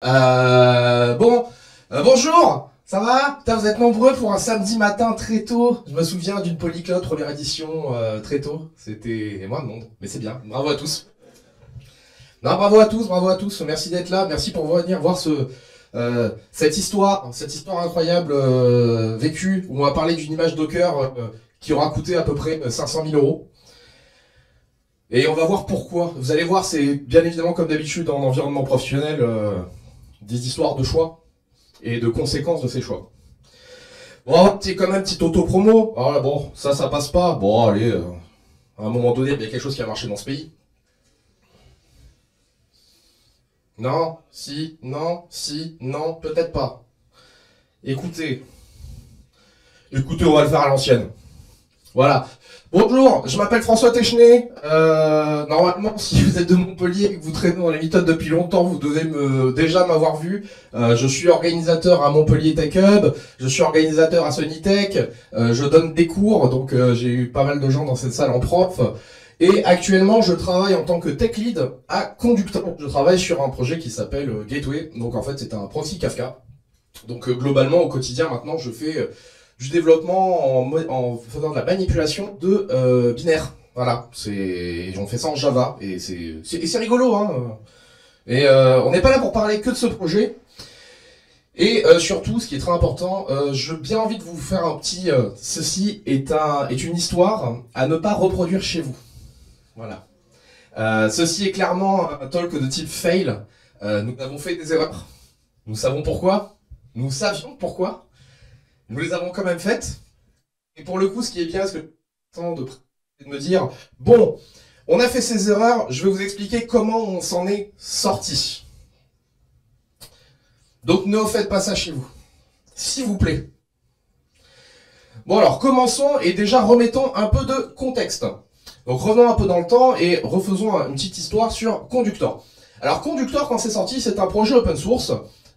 Bonjour, ça va? Putain, vous êtes nombreux pour un samedi matin très tôt. Je me souviens d'une Polyglotte première édition très tôt. C'était moins de monde, mais c'est bien. Bravo à tous. Non, bravo à tous, bravo à tous. Merci d'être là, merci pour venir voir cette histoire incroyable vécue où on va parler d'une image Docker qui aura coûté à peu près 500 000 euros. Et on va voir pourquoi. Vous allez voir, c'est bien évidemment comme d'habitude en environnement professionnel, des histoires de choix et de conséquences de ces choix. Bon, c'est quand même petite auto-promo. Alors là, bon, ça passe pas. Bon, allez, à un moment donné, il y a quelque chose qui a marché dans ce pays. Non, si, non, si, non, peut-être pas. Écoutez, écoutez, on va le faire à l'ancienne. Voilà. Bonjour, je m'appelle François Téchenet. Normalement, si vous êtes de Montpellier et que vous traînez dans les méthodes depuis longtemps, vous devez déjà m'avoir vu. Je suis organisateur à Montpellier Tech Hub, je suis organisateur à Sonytech, je donne des cours, donc j'ai eu pas mal de gens dans cette salle en prof. Et actuellement, je travaille en tant que tech lead à Conductor. Je travaille sur un projet qui s'appelle Gateway. Donc en fait, c'est un proxy Kafka. Donc globalement, au quotidien, maintenant, je fais du développement en faisant de la manipulation de binaires. Voilà, on fait ça en Java et c'est rigolo, hein. Et on n'est pas là pour parler que de ce projet. Et surtout, ce qui est très important, j'ai bien envie de vous faire un petit. Ceci est une histoire à ne pas reproduire chez vous. Voilà. Ceci est clairement un talk de type fail. Nous avons fait des erreurs. Nous savons pourquoi. Nous savions pourquoi. Nous les avons quand même faites. Et pour le coup, ce qui est bien, c'est que de me dire, bon, on a fait ces erreurs, je vais vous expliquer comment on s'en est sorti. Donc ne faites pas ça chez vous. S'il vous plaît. Bon alors, commençons et déjà remettons un peu de contexte. Donc revenons un peu dans le temps et refaisons une petite histoire sur Conductor. Alors Conductor, quand c'est sorti, c'est un projet open source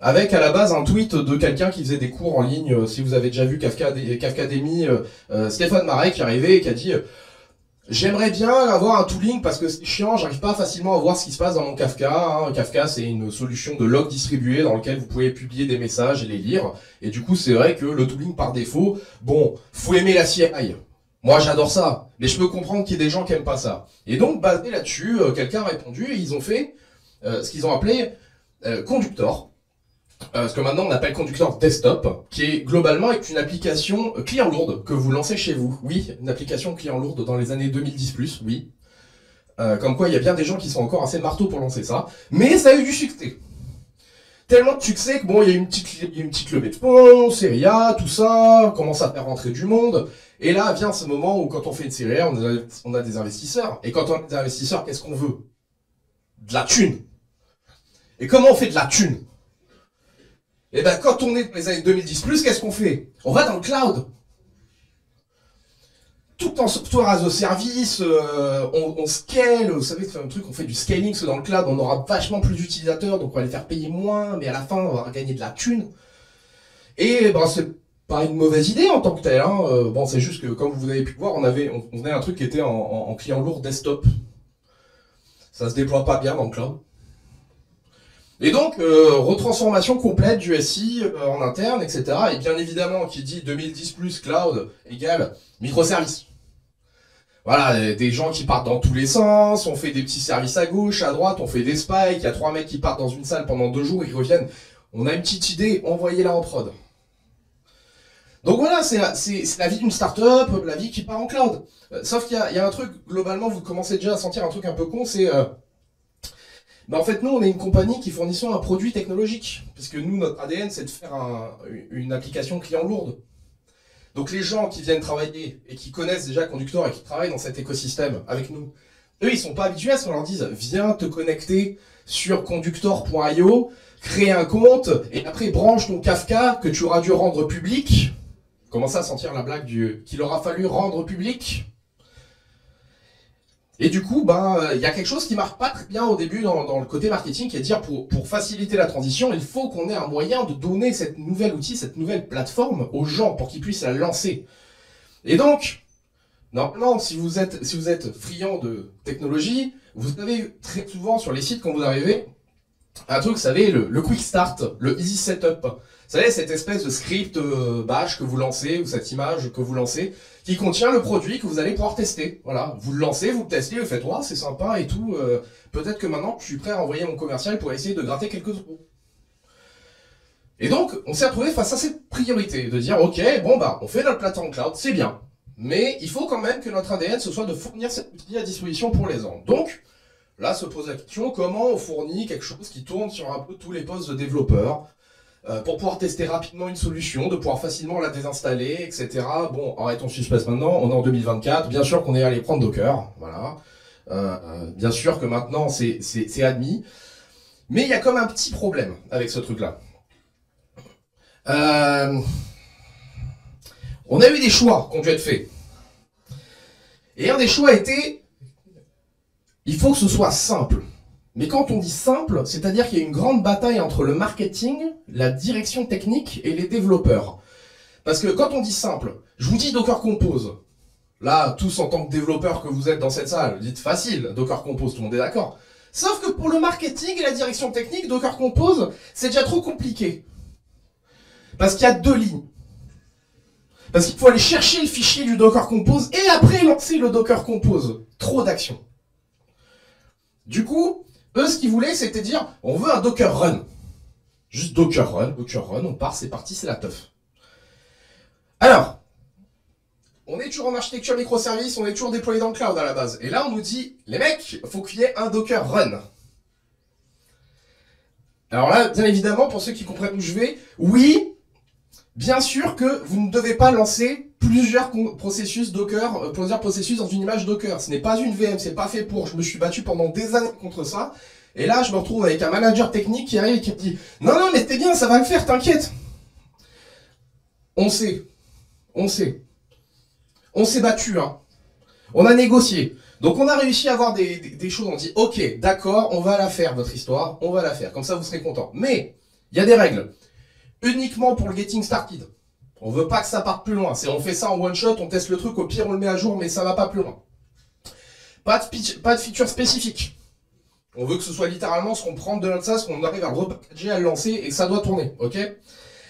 avec à la base un tweet de quelqu'un qui faisait des cours en ligne. Si vous avez déjà vu Kafkademy, Stéphane Marais qui arrivait et qui a dit j'aimerais bien avoir un tooling parce que c'est chiant, j'arrive pas facilement à voir ce qui se passe dans mon Kafka. Hein. Kafka, c'est une solution de log distribué dans lequel vous pouvez publier des messages et les lire. Et du coup, c'est vrai que le tooling par défaut, bon, faut aimer la CI. Moi, j'adore ça, mais je peux comprendre qu'il y ait des gens qui aiment pas ça. Et donc, basé là-dessus, quelqu'un a répondu et ils ont fait ce qu'ils ont appelé Conductor. Ce que maintenant on appelle Conductor Desktop, qui est globalement une application client lourde que vous lancez chez vous. Oui, une application client lourde dans les années 2010+, oui. Comme quoi, il y a bien des gens qui sont encore assez marteaux pour lancer ça. Mais ça a eu du succès. Tellement de succès que bon, il y a une petite levée de fonds, série A, tout ça, on commence à faire rentrer du monde. Et là vient ce moment où quand on fait une série A, on a des investisseurs. Et quand on a des investisseurs, qu'est-ce qu'on veut? De la thune. Et comment on fait de la thune? Et ben quand on est dans les années 2010+, qu'est-ce qu'on fait? On va dans le cloud. Tout en software as a service, on scale, vous savez, c'est un truc, on fait du scaling, parce que dans le cloud, on aura vachement plus d'utilisateurs, donc on va les faire payer moins, mais à la fin, on va gagner de la thune. Et ben c'est pas une mauvaise idée en tant que tel, hein. Bon, c'est juste que, comme vous avez pu voir, on avait un truc qui était en client lourd desktop. Ça se déploie pas bien dans le cloud. Et donc, retransformation complète du SI en interne, etc. Et bien évidemment, qui dit 2010+, cloud égale microservices. Voilà, des gens qui partent dans tous les sens, on fait des petits services à gauche, à droite, on fait des spikes, il y a 3 mecs qui partent dans une salle pendant 2 jours, ils reviennent. On a une petite idée, envoyez-la en prod. Donc voilà, c'est la vie d'une startup, la vie qui part en cloud. Sauf qu'il y a un truc, globalement, vous commencez déjà à sentir un truc un peu con, c'est... Ben en fait, nous, on est une compagnie qui fournissons un produit technologique. Parce que nous, notre ADN, c'est de faire une application client lourde. Donc les gens qui viennent travailler et qui connaissent déjà Conductor et qui travaillent dans cet écosystème avec nous, eux, ils sont pas habitués à ce qu'on leur dise viens te connecter sur conductor.io, crée un compte et après branche ton Kafka que tu auras dû rendre public. Commencez à sentir la blague qu'il aura fallu rendre public. Et du coup, il y a quelque chose qui marche pas très bien au début dans le côté marketing, qui est de dire pour faciliter la transition, il faut qu'on ait un moyen de donner cette nouvel outil, cette nouvelle plateforme aux gens pour qu'ils puissent la lancer. Et donc, normalement, si vous êtes friand de technologie, vous avez très souvent sur les sites quand vous arrivez, un truc, vous savez, le quick start, le easy setup. Vous savez, cette espèce de script bash que vous lancez, ou cette image que vous lancez, qui contient le produit que vous allez pouvoir tester. Voilà, vous le lancez, vous le testez, vous faites, ouais, c'est sympa et tout. Peut-être que maintenant, je suis prêt à envoyer mon commercial pour essayer de gratter quelques euros. Et donc, on s'est retrouvé face à cette priorité, de dire, ok, bon bah, on fait notre plateforme cloud, c'est bien. Mais il faut quand même que notre ADN, ce soit de fournir cet outil à disposition pour les gens. Donc, là se pose la question, comment on fournit quelque chose qui tourne sur un peu tous les postes de développeurs, pour pouvoir tester rapidement une solution, de pouvoir facilement la désinstaller, etc. Bon, arrêtons le suspense maintenant, on est en 2024, bien sûr qu'on est allé prendre Docker, voilà. Bien sûr que maintenant c'est admis, mais il y a comme un petit problème avec ce truc-là. On a eu des choix qui ont dû être faits. Et un des choix était, il faut que ce soit simple. Mais quand on dit simple, c'est-à-dire qu'il y a une grande bataille entre le marketing, la direction technique et les développeurs. Parce que quand on dit simple, je vous dis Docker Compose. Là, tous en tant que développeurs que vous êtes dans cette salle, dites facile, Docker Compose, tout le monde est d'accord. Sauf que pour le marketing et la direction technique, Docker Compose, c'est déjà trop compliqué. Parce qu'il y a 2 lignes. Parce qu'il faut aller chercher le fichier du Docker Compose et après lancer le Docker Compose. Trop d'actions. Du coup, eux, ce qu'ils voulaient, c'était dire, on veut un Docker Run. Juste Docker Run, on part, c'est parti, c'est la teuf. Alors, on est toujours en architecture microservice, on est toujours déployé dans le cloud à la base. Et là, on nous dit, les mecs, faut qu'il y ait un Docker Run. Alors là, bien évidemment, pour ceux qui comprennent où je vais, oui, bien sûr que vous ne devez pas lancer plusieurs processus Docker, plusieurs processus dans une image Docker. Ce n'est pas une VM, c'est pas fait pour. Je me suis battu pendant des années contre ça. Et là, je me retrouve avec un manager technique qui arrive et qui me dit « Non, non, mais t'es bien, ça va le faire, t'inquiète !» On sait. On s'est battu, hein. On a négocié. Donc on a réussi à avoir des choses, on dit « Ok, d'accord, on va la faire, votre histoire, on va la faire. Comme ça, vous serez content. » Mais, il y a des règles. Uniquement pour le getting started. On veut pas que ça parte plus loin. On fait ça en one shot, on teste le truc, au pire on le met à jour, mais ça va pas plus loin. Pas de feature spécifique. On veut que ce soit littéralement ce qu'on prend de notre SaaS, qu'on arrive à le repackager, à le lancer, et que ça doit tourner, ok?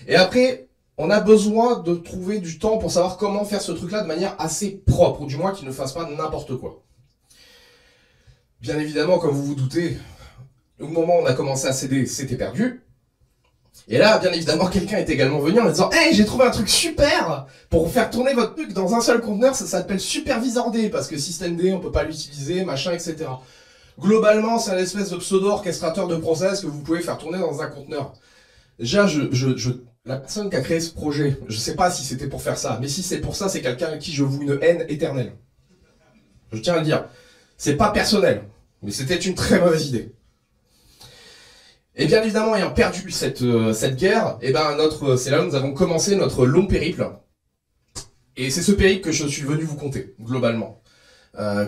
Et après, on a besoin de trouver du temps pour savoir comment faire ce truc-là de manière assez propre, ou du moins qu'il ne fasse pas n'importe quoi. Bien évidemment, comme vous vous doutez, au moment où on a commencé à céder, c'était perdu. Et là, bien évidemment, quelqu'un est également venu en me disant « Hey, j'ai trouvé un truc super pour faire tourner votre truc dans un seul conteneur, ça s'appelle Supervisor D, parce que systemd, on peut pas l'utiliser, machin, etc. » Globalement, c'est un espèce de pseudo-orchestrateur de process que vous pouvez faire tourner dans un conteneur. Déjà, la personne qui a créé ce projet, je sais pas si c'était pour faire ça, mais si c'est pour ça, c'est quelqu'un à qui je voue une haine éternelle. Je tiens à le dire. C'est pas personnel, mais c'était une très mauvaise idée. Et bien évidemment, ayant perdu cette guerre, et ben c'est là où nous avons commencé notre long périple. Et c'est ce périple que je suis venu vous conter, globalement.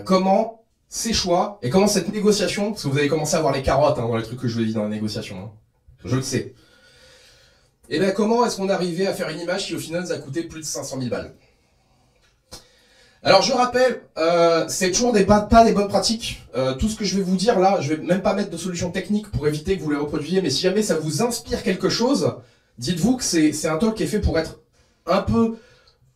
Comment ces choix, et comment cette négociation, parce que vous avez commencé à voir les carottes dans les trucs que je vous ai dit dans la négociation, hein, je le sais. Et bien comment est-ce qu'on est arrivé à faire une image qui au final nous a coûté plus de 500 000 balles? Alors je rappelle, c'est toujours pas des bonnes pratiques. Tout ce que je vais vous dire là, je vais même pas mettre de solution technique pour éviter que vous les reproduisiez, mais si jamais ça vous inspire quelque chose, dites-vous que c'est un talk qui est fait pour être un peu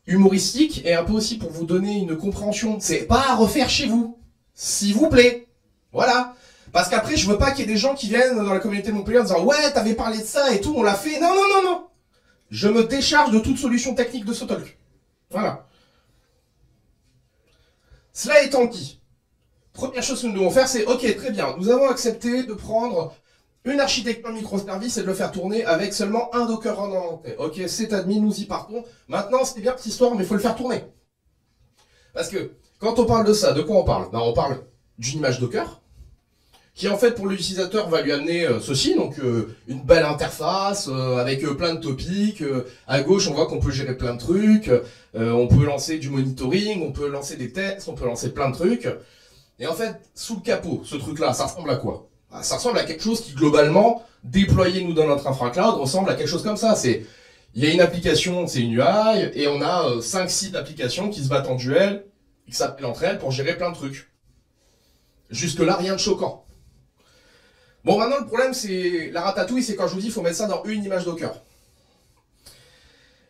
humoristique et un peu aussi pour vous donner une compréhension. C'est pas à refaire chez vous, s'il vous plaît. Voilà. Parce qu'après, je veux pas qu'il y ait des gens qui viennent dans la communauté de Montpellier en disant « Ouais, t'avais parlé de ça et tout, on l'a fait. » Non, non, non, non. Je me décharge de toute solution technique de ce talk. Voilà. Cela étant dit, première chose que nous devons faire, c'est « Ok, très bien, nous avons accepté de prendre une architecture microservice et de le faire tourner avec seulement un Docker Run en entier. Ok, c'est admis, nous y partons. Maintenant, c'est bien cette histoire, mais il faut le faire tourner. » Parce que, quand on parle de ça, de quoi on parle? Ben, on parle d'une image Docker, qui en fait pour l'utilisateur va lui amener ceci, donc une belle interface avec plein de topics, à gauche on voit qu'on peut gérer plein de trucs, on peut lancer du monitoring, on peut lancer des tests, on peut lancer plein de trucs, et en fait sous le capot, ce truc là, ça ressemble à quoi? Ça ressemble à quelque chose qui globalement, déployé nous dans notre infra cloud, ressemble à quelque chose comme ça. Il y a une application, c'est une UI, et on a 5-6 applications qui se battent en duel, qui s'appellent entre elles pour gérer plein de trucs. Jusque là rien de choquant. Bon, maintenant, le problème, c'est la ratatouille, c'est quand je vous dis, il faut mettre ça dans une image Docker.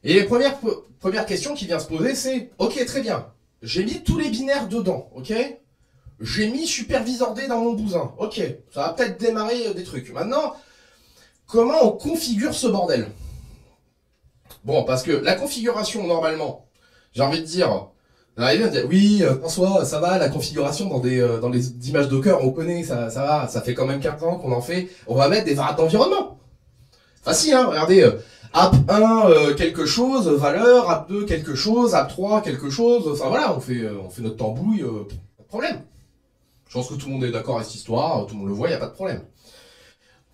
Et les premières questions qui viennent se poser, c'est, ok, très bien, j'ai mis tous les binaires dedans, ok? J'ai mis supervisor D dans mon bousin, ok, ça va peut-être démarrer des trucs. Maintenant, comment on configure ce bordel? Bon, parce que la configuration, normalement, j'ai envie de dire, oui, François, ça va, la configuration dans les images Docker, on connaît, ça va, ça fait quand même 15 ans qu'on en fait, on va mettre des variables d'environnement. Facile, hein, regardez, app1 quelque chose, valeur, app2 quelque chose, app3 quelque chose, enfin voilà, on fait notre tambouille, pas de problème. Je pense que tout le monde est d'accord avec cette histoire, tout le monde le voit, il n'y a pas de problème.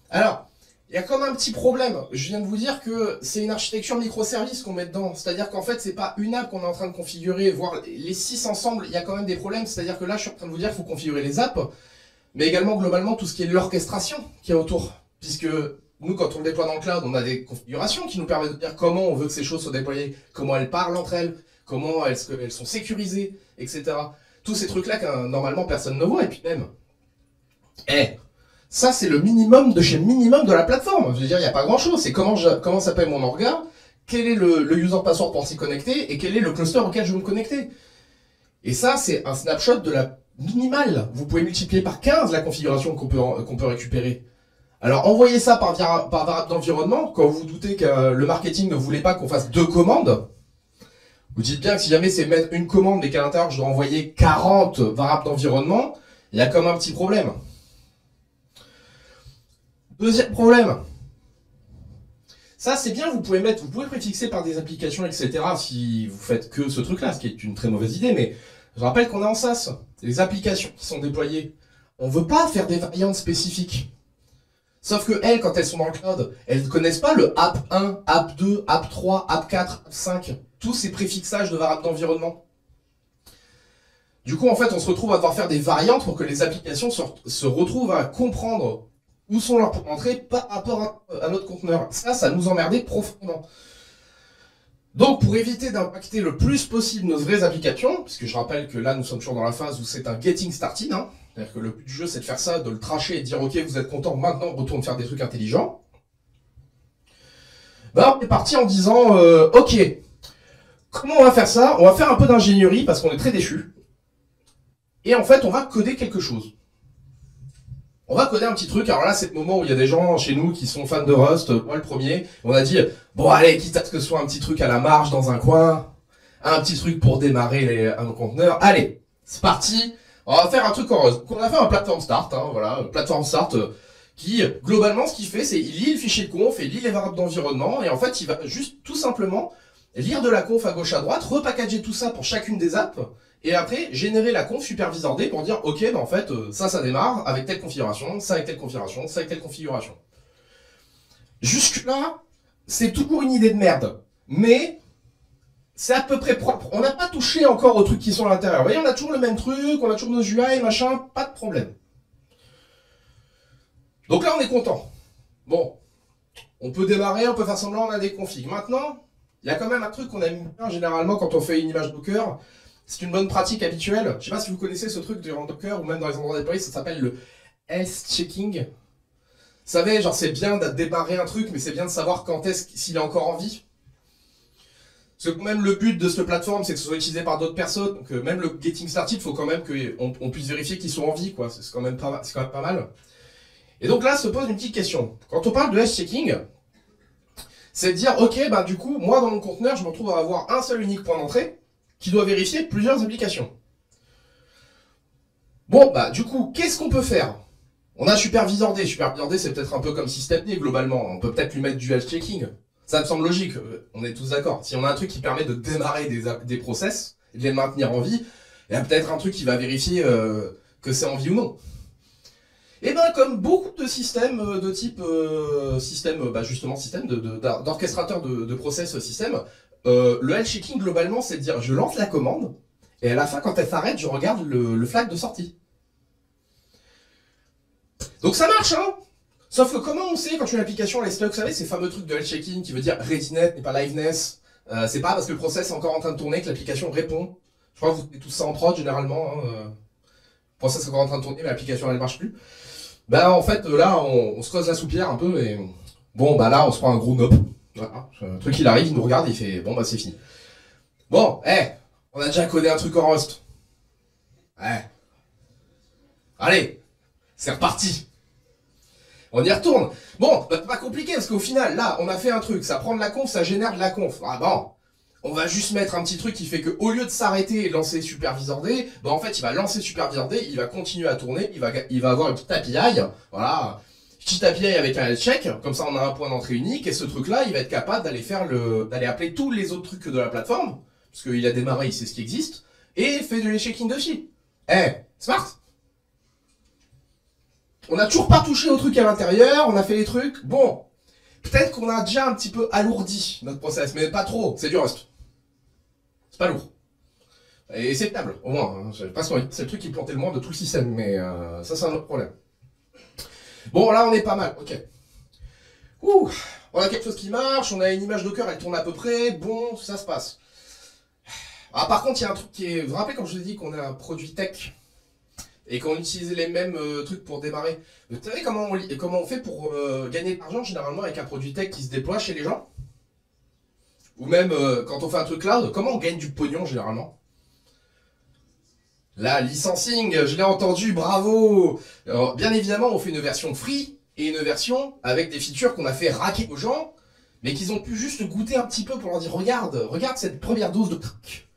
Alors, il y a comme un petit problème. Je viens de vous dire que c'est une architecture microservice qu'on met dedans. C'est-à-dire qu'en fait, c'est pas une app qu'on est en train de configurer, voire les 6 ensemble, il y a quand même des problèmes. C'est-à-dire que là, je suis en train de vous dire qu'il faut configurer les apps, mais également globalement tout ce qui est l'orchestration qui est autour. Puisque nous, quand on le déploie dans le cloud, on a des configurations qui nous permettent de dire comment on veut que ces choses soient déployées, comment elles parlent entre elles, comment elles sont sécurisées, etc. Tous ces trucs-là que normalement personne ne voit, et puis même... ça, c'est le minimum de chez minimum de la plateforme. Je veux dire, il n'y a pas grand-chose. C'est comment s'appelle mon orga, quel est le user password pour s'y connecter, et quel est le cluster auquel je veux me connecter. Et ça, c'est un snapshot de la minimale. Vous pouvez multiplier par 15 la configuration qu'on peut récupérer. Alors, envoyez ça par variable d'environnement, quand vous vous doutez que le marketing ne voulait pas qu'on fasse 2 commandes. Vous dites bien que si jamais c'est mettre une commande, mais qu'à l'intérieur, je dois envoyer 40 variables d'environnement, il y a comme un petit problème. Deuxième problème. Ça, c'est bien, vous pouvez préfixer par des applications, etc. si vous faites que ce truc-là, ce qui est une très mauvaise idée, mais je rappelle qu'on est en SaaS. Les applications qui sont déployées, on ne veut pas faire des variantes spécifiques. Sauf que elles, quand elles sont dans le cloud, elles ne connaissent pas le app1, app2, app3, app4, app5, tous ces préfixages de variables d'environnement. Du coup, en fait, on se retrouve à devoir faire des variantes pour que les applications se retrouvent à comprendre où sont leurs ports d'entrée par rapport à notre conteneur. Ça nous emmerdait profondément. Donc, pour éviter d'impacter le plus possible nos vraies applications, puisque je rappelle que là, nous sommes toujours dans la phase où c'est un getting started, hein, c'est-à-dire que le but du jeu, c'est de faire ça, de le tracher et de dire, ok, vous êtes content, maintenant, on retourne faire des trucs intelligents. Ben, on est parti en disant, ok, comment on va faire ça? On va faire un peu d'ingénierie, parce qu'on est très déçus. Et en fait, on va coder quelque chose. On va coder un petit truc, alors là c'est le moment où il y a des gens chez nous qui sont fans de Rust, moi le premier, on a dit, bon allez, quitte à ce que ce soit un petit truc à la marge dans un coin, un petit truc pour démarrer un conteneur, allez, c'est parti, on va faire un truc en Rust. Donc on a fait un platform start, hein, voilà, un platform start qui, globalement ce qu'il fait, c'est il lit le fichier de conf, il lit les variables d'environnement, et en fait il va juste tout simplement lire de la conf à gauche à droite, repackager tout ça pour chacune des apps, et après, générer la conf supervisor D pour dire, ok, ben en fait, ça démarre avec telle configuration, ça avec telle configuration, ça avec telle configuration. Jusque-là, c'est toujours une idée de merde. Mais, c'est à peu près propre. On n'a pas touché encore aux trucs qui sont à l'intérieur. Vous voyez, on a toujours le même truc, on a toujours nos UI, machin, pas de problème. Donc là, on est content. Bon, on peut démarrer, on peut faire semblant, on a des configs. Maintenant, il y a quand même un truc qu'on aime bien généralement quand on fait une image Docker. C'est une bonne pratique habituelle. Je sais pas si vous connaissez ce truc en Docker ou même dans les endroits déployés, ça s'appelle le health checking. Vous savez, genre c'est bien de démarrer un truc, mais c'est bien de savoir quand est-ce s'il est encore en vie. Parce que même le but de cette plateforme, c'est que ce soit utilisé par d'autres personnes. Donc même le getting started, il faut quand même qu'on puisse vérifier qu'ils sont en vie, quoi. C'est quand même pas mal. Et donc là se pose une petite question. Quand on parle de health checking, c'est de dire, ok, ben du coup, moi dans mon conteneur, je me retrouve à avoir un seul unique point d'entrée qui doit vérifier plusieurs applications. Bon, bah du coup, qu'est-ce qu'on peut faire? On a supervisor D. Supervisor D, c'est peut-être un peu comme système D, globalement. On peut peut-être lui mettre du health checking. Ça me semble logique, on est tous d'accord. Si on a un truc qui permet de démarrer des process, et de les maintenir en vie, il y a peut-être un truc qui va vérifier que c'est en vie ou non. Et ben comme beaucoup de systèmes de type justement système d'orchestrateur de process système, le health checking globalement c'est de dire je lance la commande et à la fin quand elle s'arrête je regarde le flag de sortie. Donc ça marche hein. Sauf que comment on sait quand une application elle est stuck, vous savez ces fameux trucs de health checking qui veut dire readiness n'est pas liveness, c'est pas parce que le process est encore en train de tourner que l'application répond. Je crois que vous faites tout ça en prod généralement, hein, le process est encore en train de tourner mais l'application elle marche plus. Bah en fait là on se creuse la soupière un peu et bon bah là on se prend un gros nop. Voilà. Le truc il arrive, il nous regarde, il fait bon bah c'est fini. Bon, on a déjà codé un truc en Rust. Ouais. Allez, c'est reparti. On y retourne. Bon, bah, pas compliqué parce qu'au final là on a fait un truc, ça prend de la conf, ça génère de la conf. Ah bon. On va juste mettre un petit truc qui fait que au lieu de s'arrêter et lancer supervisor D, bah en fait il va lancer supervisor D, il va continuer à tourner, il va avoir une petite API, voilà, petite API avec un health check, comme ça on a un point d'entrée unique et ce truc là il va être capable d'aller d'aller appeler tous les autres trucs de la plateforme, parce qu'il a démarré, il sait ce qui existe, et fait de l'échecking dessus. Smart. On a toujours pas touché au truc à l'intérieur, on a fait les trucs, bon, peut-être qu'on a déjà un petit peu alourdi notre process, mais pas trop, c'est du Rust. C'est pas lourd. Et c'est stable, au moins. Hein. Je sais pas ce qu'on dit. C'est le truc qui plantait le moins de tout le système, mais ça c'est un autre problème. Bon, là on est pas mal, ok. Ouh, on a quelque chose qui marche, on a une image Docker, elle tourne à peu près, bon, ça se passe. Ah, par contre, il y a un truc qui est... Vous vous rappelez quand je vous ai dit qu'on a un produit tech et qu'on utilisait les mêmes trucs pour démarrer. Vous savez comment on fait pour gagner de l'argent généralement avec un produit tech qui se déploie chez les gens? Ou même quand on fait un truc cloud, comment on gagne du pognon généralement? La licensing, je l'ai entendu, bravo. Alors, bien évidemment, on fait une version free et une version avec des features qu'on a fait raquer aux gens, mais qu'ils ont pu juste goûter un petit peu pour leur dire regarde cette première dose de truc.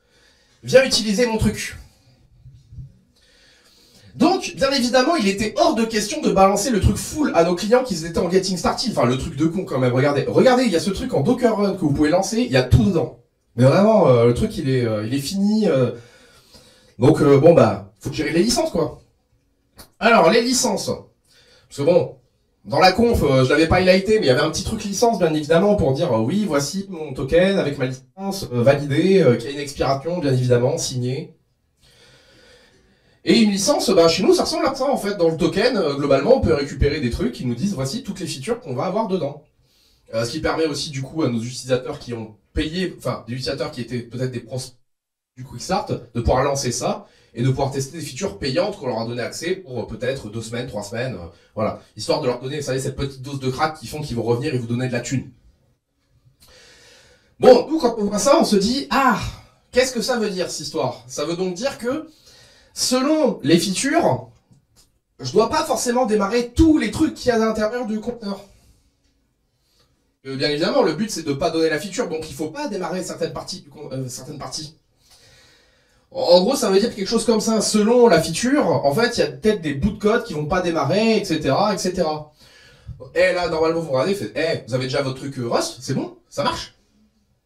Viens utiliser mon truc. Donc, bien évidemment, il était hors de question de balancer le truc full à nos clients qui étaient en getting started. Enfin, le truc de con quand même. Regardez, il y a ce truc en Docker Run que vous pouvez lancer, il y a tout dedans. Mais vraiment, le truc il est fini. Donc bon bah, faut gérer les licences quoi. Alors les licences, parce que bon, dans la conf, je l'avais pas highlighté, mais il y avait un petit truc licence bien évidemment pour dire oui voici mon token avec ma licence validée, qui a une expiration bien évidemment signée. Et une licence, bah chez nous ça ressemble à ça en fait. Dans le token, globalement on peut récupérer des trucs qui nous disent voici toutes les features qu'on va avoir dedans. Ce qui permet aussi du coup à nos utilisateurs qui ont payé, enfin des utilisateurs qui étaient peut-être des prospects du Quickstart, de pouvoir lancer ça et de pouvoir tester des features payantes qu'on leur a donné accès pour peut-être 2 semaines, 3 semaines, voilà. Histoire de leur donner, vous savez, cette petite dose de crack qui font qu'ils vont revenir et vous donner de la thune. Bon, nous, quand on voit ça, on se dit, ah, qu'est-ce que ça veut dire, cette histoire? Ça veut donc dire que, selon les features, je dois pas forcément démarrer tous les trucs qu'il y a à l'intérieur du conteneur. Bien évidemment, le but, c'est de pas donner la feature, donc il faut pas démarrer certaines parties. En gros, ça veut dire quelque chose comme ça. Selon la feature, en fait, il y a peut-être des bouts de code qui vont pas démarrer, etc., etc. Et là, normalement, vous regardez, vous avez déjà votre truc Rust, c'est bon, ça marche.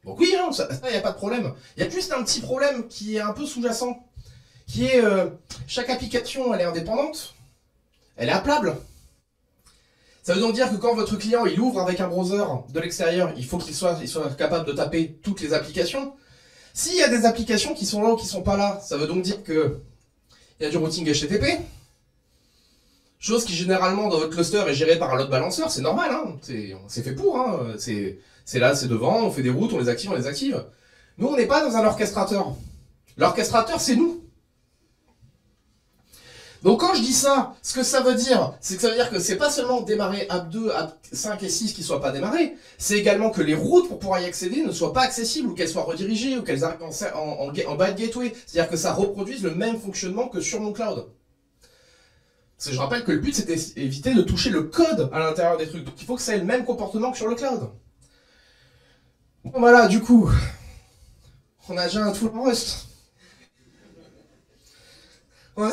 Donc oui, hein, ça, y a pas de problème. Il y a juste un petit problème qui est un peu sous-jacent, qui est chaque application, elle est indépendante, elle est appelable. Ça veut donc dire que quand votre client il ouvre avec un browser de l'extérieur, il faut qu'il soit capable de taper toutes les applications. S'il y a des applications qui sont là ou qui sont pas là, ça veut donc dire que il y a du routing HTTP. Chose qui généralement dans votre cluster est gérée par un load balancer, c'est normal, hein. C'est fait pour, hein. C'est là, c'est devant, on fait des routes, on les active, on les active. Nous, on n'est pas dans un orchestrateur. L'orchestrateur, c'est nous. Donc quand je dis ça, ce que ça veut dire, c'est que ça veut dire que c'est pas seulement démarrer app 2, app 5 et 6 qui soient pas démarrés, c'est également que les routes pour pouvoir y accéder ne soient pas accessibles, ou qu'elles soient redirigées, ou qu'elles arrivent en bad gateway. C'est-à-dire que ça reproduise le même fonctionnement que sur mon cloud. Parce que je rappelle que le but c'était éviter de toucher le code à l'intérieur des trucs. Donc il faut que ça ait le même comportement que sur le cloud. Bon voilà, du coup, on a déjà un tool en Rust.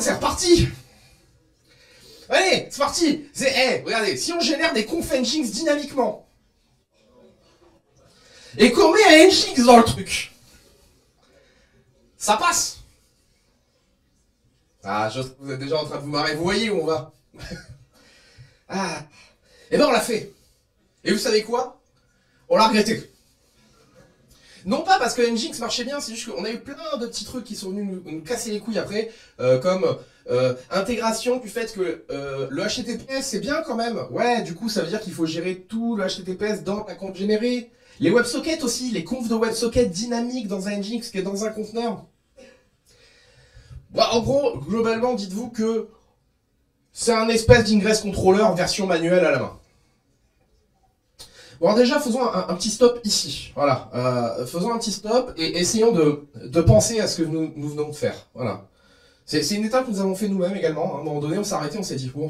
C'est reparti. Allez, c'est parti. Regardez, si on génère des conf Nginx dynamiquement, et qu'on met un Nginx dans le truc, ça passe. Ah, vous êtes déjà en train de vous marrer, vous voyez où on va. Ah, et ben on l'a fait. Et vous savez quoi? On l'a regretté. Non pas parce que Nginx marchait bien, c'est juste qu'on a eu plein de petits trucs qui sont venus nous casser les couilles après, comme intégration du fait que le HTTPS c'est bien quand même. Ouais, du coup ça veut dire qu'il faut gérer tout le HTTPS dans la conf générée. Les WebSockets aussi, les confs de WebSockets dynamiques dans un Nginx qui est dans un conteneur. Bah, en gros, globalement, dites-vous que C'est un espèce d'ingress controller version manuelle à la main. Bon, alors déjà, faisons un petit stop ici. Voilà. Faisons un petit stop et essayons de penser à ce que nous venons de faire. Voilà. C'est une étape que nous avons fait nous-mêmes également. À un moment donné, on s'est arrêté, on s'est dit, bon,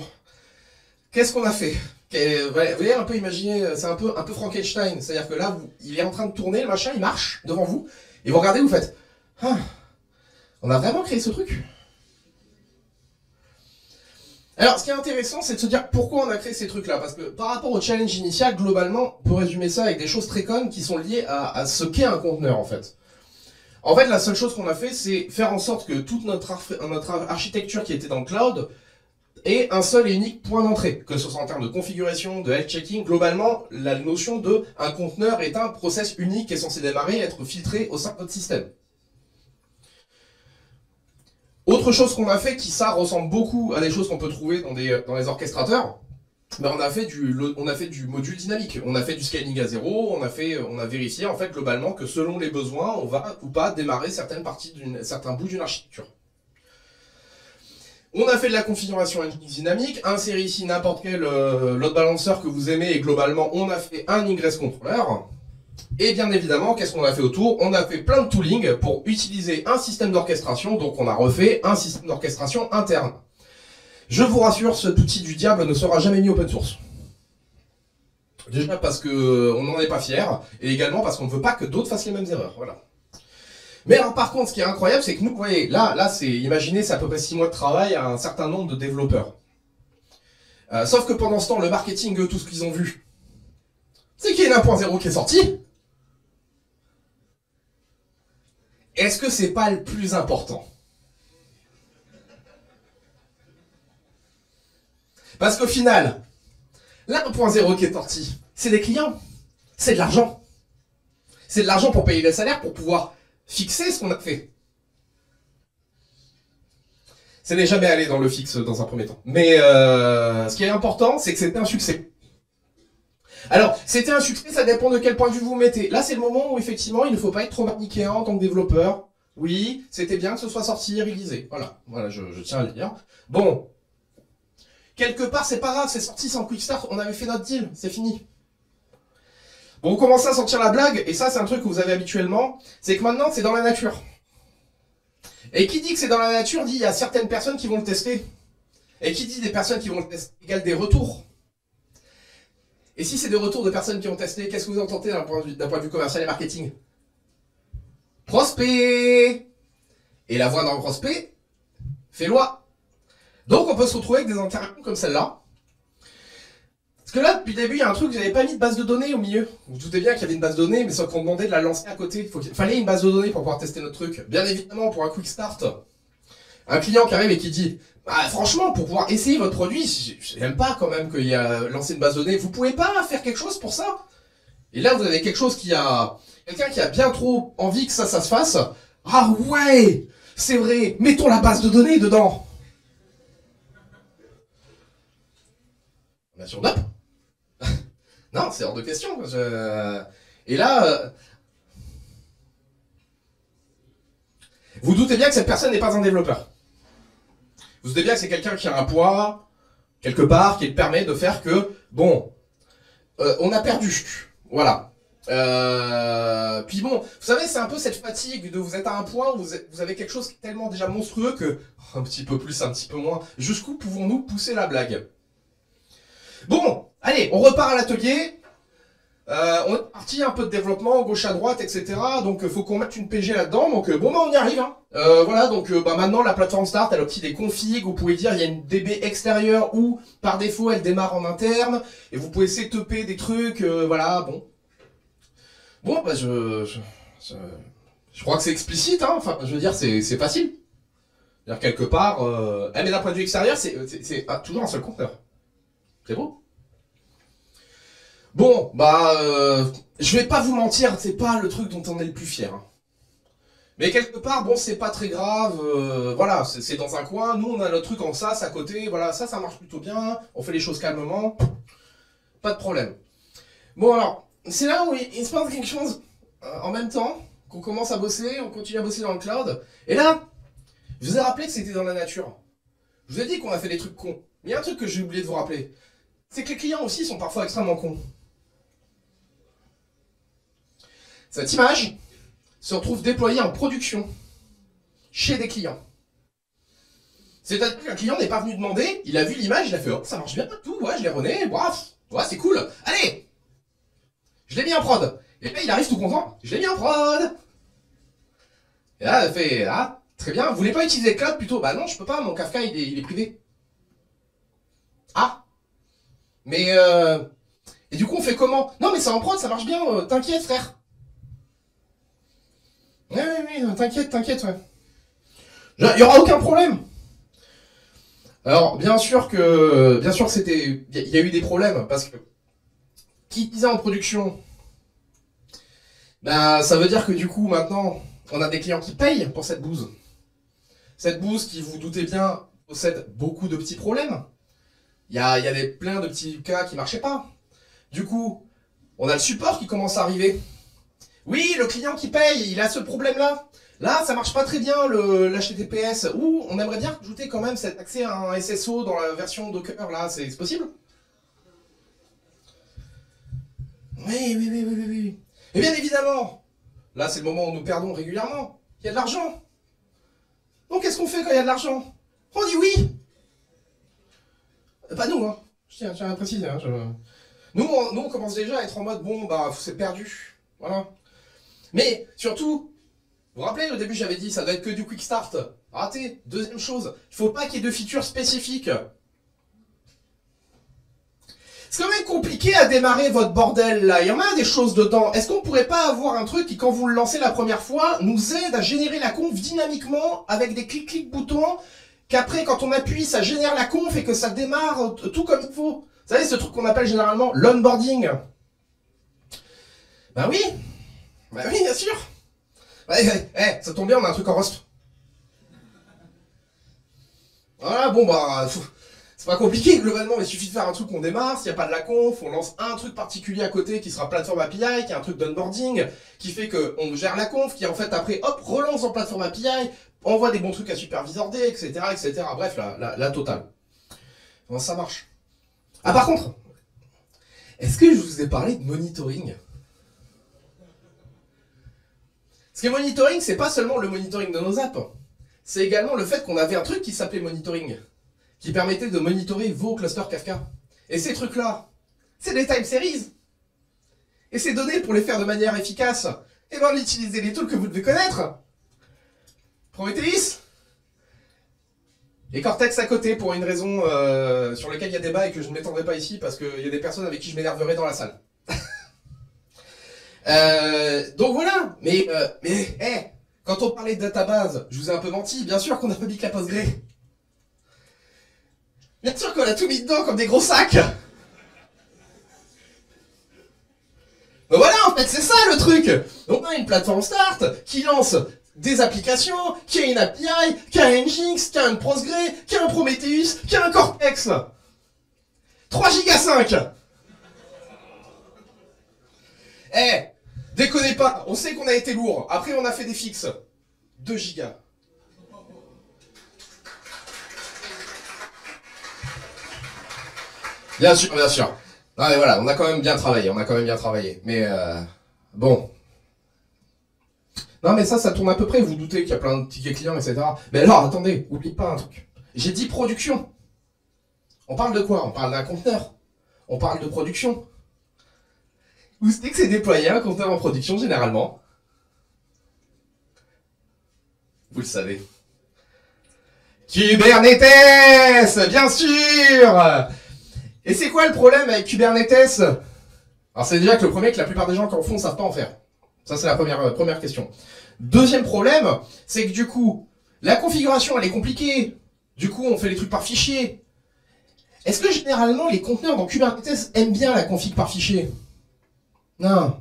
qu'est-ce qu'on a fait? Vous voyez, un peu imaginer, c'est un peu Frankenstein. C'est-à-dire que là, il est en train de tourner, le machin, il marche devant vous. Et vous regardez, vous faites, ah, on a vraiment créé ce truc? Alors, ce qui est intéressant, c'est de se dire pourquoi on a créé ces trucs-là. Parce que par rapport au challenge initial, globalement, on peut résumer ça avec des choses très connes qui sont liées à ce qu'est un conteneur, en fait. En fait, la seule chose qu'on a fait, c'est faire en sorte que toute notre architecture qui était dans le cloud ait un seul et unique point d'entrée. Que ce soit en termes de configuration, de health checking, globalement, la notion de un conteneur est un process unique qui est censé démarrer et être filtré au sein de notre système. Autre chose qu'on a fait, qui ça ressemble beaucoup à des choses qu'on peut trouver dans les orchestrateurs, ben on a fait du module dynamique, on a fait du scaling à zéro, on a vérifié en fait globalement que selon les besoins, on va ou pas démarrer certains bouts d'une architecture. On a fait de la configuration dynamique, inséré ici n'importe quel load balancer que vous aimez et globalement on a fait un ingress controller. Et bien évidemment, qu'est-ce qu'on a fait autour? On a fait plein de tooling pour utiliser un système d'orchestration, donc on a refait un système d'orchestration interne. Je vous rassure, cet outil du diable ne sera jamais mis open source. Déjà parce qu'on n'en est pas fier, et également parce qu'on ne veut pas que d'autres fassent les mêmes erreurs. Voilà. Mais alors par contre, ce qui est incroyable, c'est que nous, vous voyez, là c'est, imaginez, c'est à peu près 6 mois de travail à un certain nombre de développeurs. Sauf que pendant ce temps, le marketing, eux, tout ce qu'ils ont vu, c'est qu'il y a une 1.0 qui est sorti. Est-ce que c'est pas le plus important? Parce qu'au final, la 1.0 qui est sortie, c'est des clients, c'est de l'argent. C'est de l'argent pour payer les salaires, pour pouvoir fixer ce qu'on a fait. Ça n'est jamais allé dans le fixe dans un premier temps. Mais ce qui est important, c'est que c'était un succès. Alors, c'était un succès, ça dépend de quel point de vue vous mettez. Là, c'est le moment où, effectivement, il ne faut pas être trop manichéen en tant que développeur. Oui, c'était bien que ce soit sorti et réalisé. Voilà, je tiens à le dire. Bon, quelque part, c'est pas grave, c'est sorti sans quick start, on avait fait notre deal, c'est fini. Bon, on commence à sortir la blague, et ça, c'est un truc que vous avez habituellement, c'est que maintenant, c'est dans la nature. Et qui dit que c'est dans la nature, dit il y a certaines personnes qui vont le tester. Et qui dit des personnes qui vont le tester égale des retours. Et si c'est des retours de personnes qui ont testé, qu'est-ce que vous entendez d'un point de vue commercial et marketing? Prospect! Et la voix d'un prospect fait loi. Donc on peut se retrouver avec des interactions comme celle-là. Parce que là, depuis le début, il y a un truc, j'avais pas mis de base de données au milieu. Vous vous doutez bien qu'il y avait une base de données, mais sauf qu'on demandait de la lancer à côté. Il fallait une base de données pour pouvoir tester notre truc. Bien évidemment, pour un quick start, un client qui arrive et qui dit bah, franchement, pour pouvoir essayer votre produit, j'aime pas quand même qu'il y a lancé une base de données. Vous pouvez pas faire quelque chose pour ça? Et là, vous avez quelque chose quelqu'un qui a bien trop envie que ça se fasse. Ah ouais, c'est vrai, mettons la base de données dedans. Bien sûr, nope. Non, c'est hors de question. Et là, vous doutez bien que cette personne n'est pas un développeur. Vous doutez bien que c'est quelqu'un qui a un poids, quelque part, qui permet de faire que, bon, on a perdu. Voilà. Puis bon, vous savez, c'est un peu cette fatigue de vous êtes à un point où vous avez quelque chose qui est tellement déjà monstrueux que, un petit peu plus, un petit peu moins, jusqu'où pouvons-nous pousser la blague? Bon, allez, on repart à l'atelier. On est parti un peu de développement, gauche à droite, etc. Donc faut qu'on mette une PG là-dedans. Donc bon, bah on y arrive. Hein. Voilà, donc bah, maintenant la plateforme Start, elle obtient des configs. Vous pouvez dire il y a une DB extérieure ou par défaut elle démarre en interne. Et vous pouvez setuper des trucs. Voilà, bon. Bon, bah je crois que c'est explicite. Hein. Enfin, je veux dire, c'est facile. C'est-à-dire quelque part. Mais d'un point de vue extérieur, c'est toujours un seul compteur. C'est beau. Bon, bah, je vais pas vous mentir, c'est pas le truc dont on est le plus fier. Hein. Mais quelque part, bon, c'est pas très grave, voilà, c'est dans un coin, nous on a notre truc en SaaS à côté, voilà, ça marche plutôt bien, on fait les choses calmement, pas de problème. Bon alors, c'est là où il se passe quelque chose, en même temps, qu'on commence à bosser, on continue à bosser dans le cloud, et là, je vous ai rappelé que c'était dans la nature. Je vous ai dit qu'on a fait des trucs cons. il y a un truc que j'ai oublié de vous rappeler. C'est que les clients aussi sont parfois extrêmement cons. Cette image se retrouve déployée en production chez des clients. C'est-à-dire qu'un client n'est pas venu demander, il a vu l'image, il a fait « Oh, ça marche bien, tout, ouais, je l'ai rené, bref, ouais, c'est cool, allez !» Je l'ai mis en prod. Et là, il arrive tout content, je l'ai mis en prod. Et là, il fait « Ah, très bien, vous voulez pas utiliser le cloud plutôt ?» Bah non, je peux pas, mon Kafka, il est privé. Ah, mais et du coup, on fait comment? Non, mais c'est en prod, ça marche bien, t'inquiète, frère. Oui, t'inquiète, ouais. Il y aura aucun problème. Alors, bien sûr c'était, il y a eu des problèmes, parce que, qui disait en production, bah, ça veut dire que du coup, maintenant, on a des clients qui payent pour cette bouse. Cette bouse qui, vous doutez bien, possède beaucoup de petits problèmes. Il y a plein de petits cas qui marchaient pas. Du coup, on a le support qui commence à arriver. Oui, le client qui paye, il a ce problème-là. Là, ça marche pas très bien, l'HTTPS. Ou on aimerait bien rajouter quand même cet accès à un SSO dans la version Docker, là, c'est possible? Oui. Et bien évidemment, là, c'est le moment où nous perdons régulièrement. Il y a de l'argent. Donc, qu'est-ce qu'on fait quand il y a de l'argent? On dit oui. Pas nous, hein. Je tiens à préciser, hein. Nous, on commence déjà à être en mode, bon, bah, c'est perdu. Voilà. Mais, surtout, vous vous rappelez, au début, j'avais dit, ça doit être que du quick start. Raté. Deuxième chose, il faut pas qu'il y ait de features spécifiques. C'est quand même compliqué à démarrer votre bordel, là. Il y en a des choses dedans. Est-ce qu'on pourrait pas avoir un truc qui, quand vous le lancez la première fois, nous aide à générer la conf dynamiquement, avec des clics boutons, qu'après, quand on appuie, ça génère la conf et que ça démarre tout comme il faut? Vous savez, ce truc qu'on appelle généralement l'onboarding. Bah oui, bien sûr. Ça tombe bien, on a un truc en Rust. Voilà, bon bah, c'est pas compliqué globalement, il suffit de faire un truc qu'on démarre, s'il n'y a pas de la conf, on lance un truc particulier à côté qui sera plateforme API, qui est un truc d'onboarding, qui fait qu'on gère la conf, qui en fait après, hop, relance en plateforme API, envoie des bons trucs à supervisor D, etc., etc. Bref, la totale. Bon, ça marche. Ah par contre, est-ce que je vous ai parlé de monitoring? Parce que monitoring, c'est pas seulement le monitoring de nos apps, c'est également le fait qu'on avait un truc qui s'appelait monitoring, qui permettait de monitorer vos clusters Kafka. Et ces trucs-là, c'est des time series. Et ces données, pour les faire de manière efficace, eh ben on utilisait les tools que vous devez connaître. Prometheus et Cortex à côté, pour une raison sur laquelle il y a débat et que je ne m'étendrai pas ici, parce qu'il y a des personnes avec qui je m'énerverai dans la salle. Donc voilà, mais quand on parlait de database, je vous ai un peu menti, bien sûr qu'on n'a pas mis que la Postgre. Bien sûr qu'on a tout mis dedans comme des gros sacs. Donc voilà, en fait, c'est ça le truc. On a une plateforme Start qui lance des applications, qui a une API, qui a un Nginx, qui a un Postgre, qui a un Prometheus, qui a un Cortex. 3 Go 5. Déconnez pas, on sait qu'on a été lourd. Après, on a fait des fixes. 2 gigas. Bien sûr. Non mais voilà, on a quand même bien travaillé, Mais bon. Non mais ça tourne à peu près, vous doutez qu'il y a plein de tickets clients, etc. Mais alors, attendez, oublie pas un truc. J'ai dit production. On parle de quoi? On parle d'un conteneur. On parle de production. Vous savez que c'est déployé un conteneur en production généralement? Vous le savez. Kubernetes, bien sûr. Et c'est quoi le problème avec Kubernetes? Alors c'est déjà que le premier, que la plupart des gens qui en font ne savent pas en faire. Ça c'est la première question. Deuxième problème, c'est que du coup, la configuration elle est compliquée. Du coup, on fait les trucs par fichier. Est-ce que généralement les conteneurs dans Kubernetes aiment bien la config par fichier? Non.